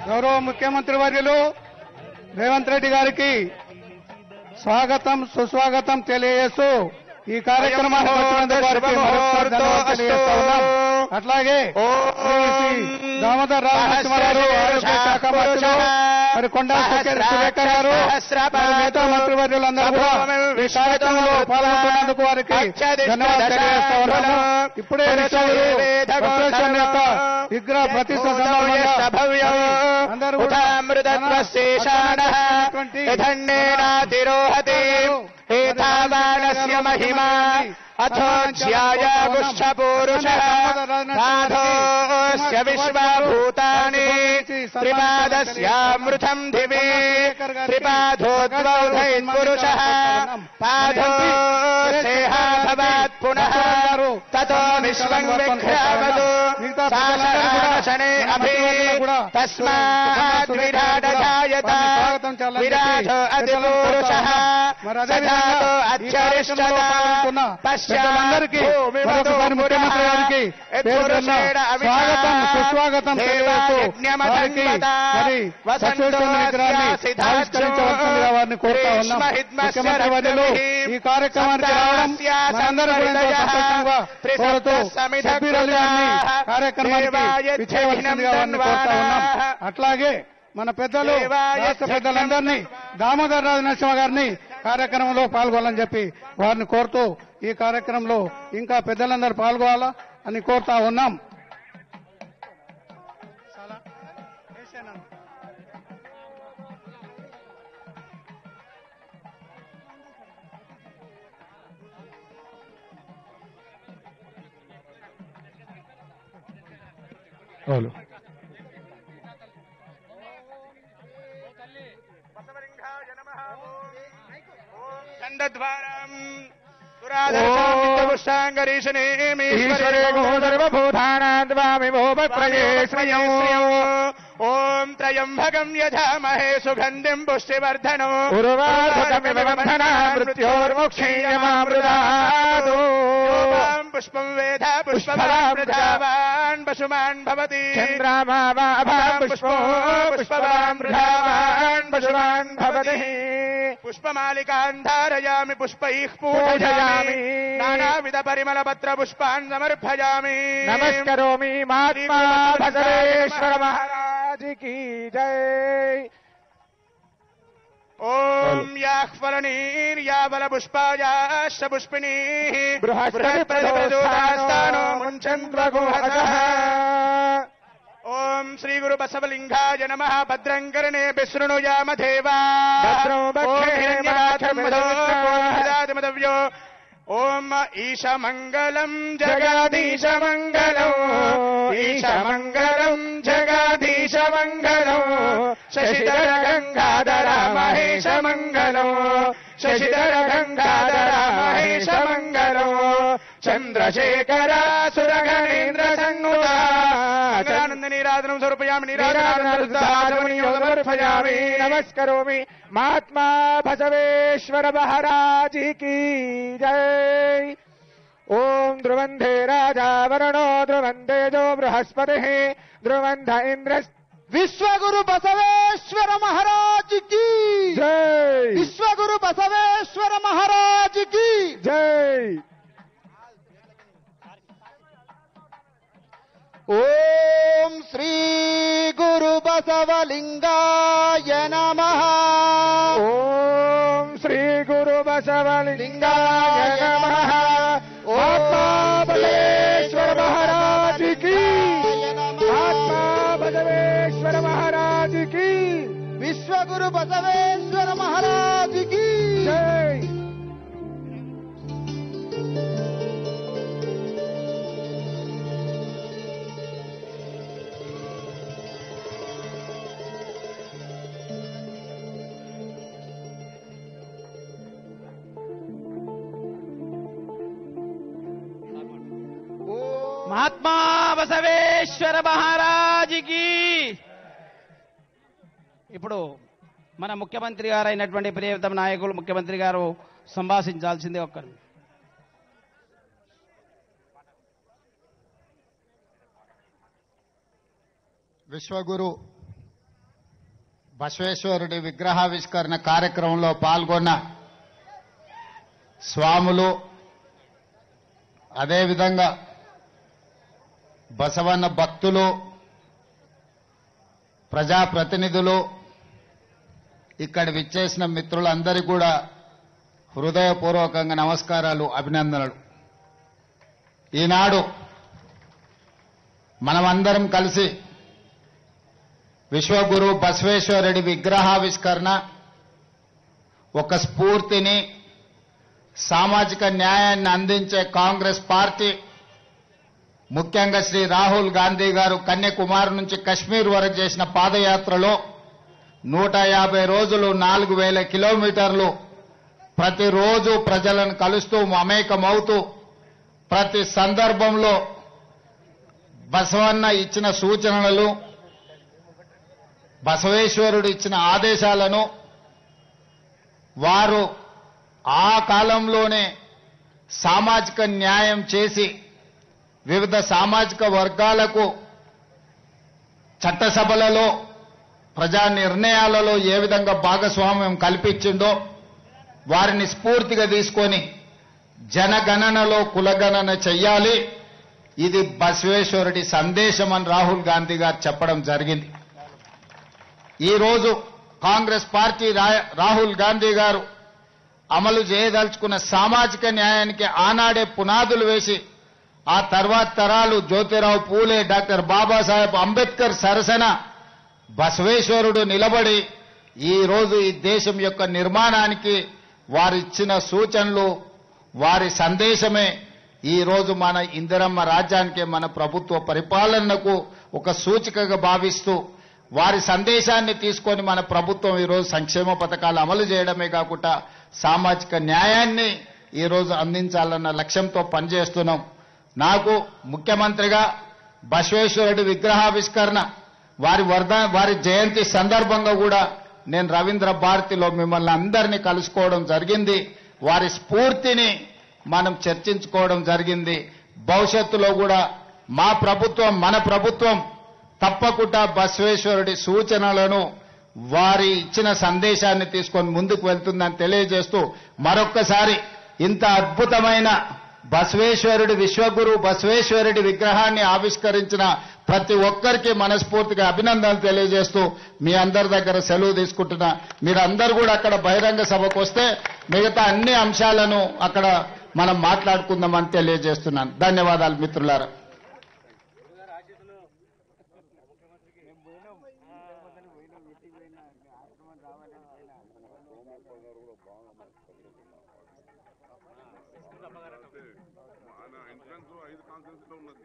గౌరవ ముఖ్యమంత్రి వర్యులు రేవంత్ రెడ్డి గారికి స్వాగతం సుస్వాగతం తెలియజేస్తూ ఈ కార్యక్రమానికి వచ్చినందుకు వారికి మరొకసారి ధన్యవాదాలు తెలియజేస్తా ఉన్నాం. అట్లాగే దామోదర్ రావు నరసింహారావు ఆరోగ్య శాఖ మంత్రులు మరి కొండా సురేఖ గారు మిగతా మంత్రివర్యులందరూ కూడా ఈ కార్యక్రమంలో పాల్గొంటున్నందుకు వారికి ధన్యవాదాలు తెలియజేస్తా ఉన్నాము. ఇప్పుడే బసవేశ్వరుని యొక్క విగ్రహ ప్రతిష్ఠ సందర్భంగా అందరూ కూడా ఏతావానస్య మహిమా అథోజ్యాయాగుష్ఠపూరుషः రాధోస్య విశ్వభూతాని త్రిపాదస్యామృతం దివే త్రిపాదోద్వౌధైర్పురుషः పాదోసేహాభవాత్ పునః తతో విశ్వం విక్రామతు శాసనాశనే అభి తస్మాత్ విరాడజాయత విరాజో అతిపురుషः సజాతో అధ్యరిష్ఠత పెద్దలందరికీ మరొకసారి ముఖ్యమంత్రి గారికి స్వాగతం సుస్వాగతం తెలియజేస్తూ వారికి మరి బసవేశ్వరుని విగ్రహాన్ని ఆవిష్కరించవలసిందిగా వారిని కోరుతా ఉన్నాం. ముఖ్యమంత్రి వర్యులు ఈ కార్యక్రమానికి రావడం మనందరం కూడా ఎంతో సంతోషంగా కోరుతూ షబ్బీర్ అలీ గారిని కార్యక్రమానికి విచ్చేయవలసిందిగా వారిని కోరుతా ఉన్నాం. అట్లాగే మన పెద్దలు రాష్ట్ర పెద్దలందరినీ దామోదర్ రాజు నరసింహ గారిని కార్యక్రమంలో పాల్గొనాలని చెప్పి వారిని కోరుతూ ఈ కార్యక్రమంలో ఇంకా పెద్దలందరూ పాల్గొనాలా అని కోరుతా ఉన్నాం. ఓం త్రయంబకం యజామహే సుగంధిం పుష్టివర్ధనం మృత్యోర్ముక్షీయమామృతాదు పుష్పం వేద పుష్పవాన్ పశుమాన్ భవతి పుష్పవాన్ పశుమాన్ భవతి పుష్పమాలికాన్ ధారయామి పుష్పైః పూజయామి నానావిధ పరిమళ పత్ర పుష్పాన్ సమర్పయామి నమస్కరోమి మహాత్మా బసవేశ్వర మహారాజ్ की जय। ओम याह्वलनीर्याबल पुष्पायाश्च पुष्पिणीः बृहस्पतिप्रचोदयास्तानो मुञ्चन्त्वगुहसः। ओम श्री गुरु बसवलिंगाय नमः। भद्रं कर्णे विशृणुयाम देवा ओम ईशमंगलम जगदीशमंगलम ईशमंगलम जगदीशमंगलम शशिधर गंगाधर महेश मंगलो शशिधर गंगाधर महेश मंगलो चंद्रशेखर सुरगणेन्द्र संनुता निराधनम स्वरूपयामि निराधनमर्पयामि नमस्करोमि महात्मा बसवेश्वर महाराज की जय। ओम ध्रुवंधे राजा वरुणो ध्रुवंधे जो बृहस्पतिः ध्रुवंध इंद्र। विश्वगुरु बसवेश्वर महाराज की जय। विश्वगुरु बसवेश्वर महाराज की जय। ओम श्री गुरु बसवलिंगाय नमः। ओम श्री गुरु बसवलिंगाय नमः। आत्मा बसवेश्वर महाराज की आत्मा बसवेश्वर महाराज की विश्वगुरु बसवेश्वर महाराज की जय। महात्मा बसवेश्वर महाराज की। ఇప్పుడు మన ముఖ్యమంత్రి గారు అయినటువంటి ప్రియతమ నాయకులు ముఖ్యమంత్రి గారు సంభాషించాల్సిందే. ఒక్కరు విశ్వగురు బసవేశ్వరుడి విగ్రహావిష్కరణ కార్యక్రమంలో పాల్గొన్న స్వాములు, అదేవిధంగా బసవన్న భక్తులు, ప్రజాప్రతినిధులు, ఇక్కడ విచ్చేసిన మిత్రులందరికీ కూడా హృదయపూర్వకంగా నమస్కారాలు, అభినందనలు. ఈనాడు మనమందరం కలిసి విశ్వగురు బసవేశ్వరుడి విగ్రహావిష్కరణ ఒక స్ఫూర్తిని, సామాజిక న్యాయాన్ని అందించే కాంగ్రెస్ పార్టీ, ముఖ్యంగా శ్రీ రాహుల్ గాంధీ గారు కన్యాకుమారి నుంచి కశ్మీర్ వరకు చేసిన పాదయాత్రలో 150 రోజులు 4000 కిలోమీటర్లు ప్రతిరోజు ప్రజలను కలుస్తూ మమేకమవుతూ ప్రతి సందర్భంలో బసవన్న ఇచ్చిన సూచనలు, బసవేశ్వరుడు ఇచ్చిన ఆదేశాలను వారు ఆ కాలంలోనే సామాజిక న్యాయం చేసి వివిధ సామాజిక వర్గాలకు చట్టసభలలో, ప్రజా నిర్ణయాలలో ఏ విధంగా భాగస్వామ్యం కల్పించిందో వారిని స్ఫూర్తిగా తీసుకొని జనగణనలో కులగణన చెయ్యాలి, ఇది బసవేశ్వరుడి సందేశం అని రాహుల్ గాంధీ గారు చెప్పడం జరిగింది. ఈరోజు కాంగ్రెస్ పార్టీ రాహుల్ గాంధీ గారు అమలు చేయదలుచుకున్న సామాజిక న్యాయానికి ఆనాడే పునాదులు వేసి ఆ తర్వాత తరాలు జ్యోతిరావు పూలే, డాక్టర్ బాబాసాహెబ్ అంబేద్కర్ సరసన బసవేశ్వరుడు నిలబడి ఈరోజు ఈ దేశం యొక్క నిర్మాణానికి వారిచ్చిన సూచనలు, వారి సందేశమే ఈరోజు మన ఇందిరమ్మ రాజ్యానికి, మన ప్రభుత్వ పరిపాలనకు ఒక సూచికగా భావిస్తూ వారి సందేశాన్ని తీసుకొని మన ప్రభుత్వం ఈరోజు సంక్షేమ పథకాలు అమలు చేయడమే కాకుండా సామాజిక న్యాయాన్ని ఈరోజు అందించాలన్న లక్ష్యంతో పనిచేస్తున్నాం. నాకు ముఖ్యమంత్రిగా బసవేశ్వరుడి విగ్రహావిష్కరణ వారి జయంతి సందర్భంగా కూడా నేను రవీంద్ర భారతిలో మిమ్మల్ని అందరినీ కలుసుకోవడం జరిగింది. వారి స్ఫూర్తిని మనం చర్చించుకోవడం జరిగింది. భవిష్యత్తులో కూడా మా ప్రభుత్వం, మన ప్రభుత్వం తప్పకుండా బసవేశ్వరుడి సూచనలను, వారి ఇచ్చిన సందేశాన్ని తీసుకొని ముందుకు వెళ్తుందని తెలియజేస్తూ మరొక్కసారి ఇంత అద్భుతమైన బసవేశ్వరుడి, విశ్వగురు బసవేశ్వరుడి విగ్రహాన్ని ఆవిష్కరించిన ప్రతి ఒక్కరికి మనస్ఫూర్తిగా అభినందనలు తెలియజేస్తూ మీ అందరి దగ్గర సెలవు తీసుకుంటున్నా. మీరందరూ కూడా అక్కడ బహిరంగ సభకు వస్తే మిగతా అన్ని అంశాలను అక్కడ మనం మాట్లాడుకుందామని తెలియజేస్తున్నాను. ధన్యవాదాలు మిత్రులారా. ఆయన ఎంట్రన్స్ 5 కాన్ఫరెన్స్ లో ఉన్నది.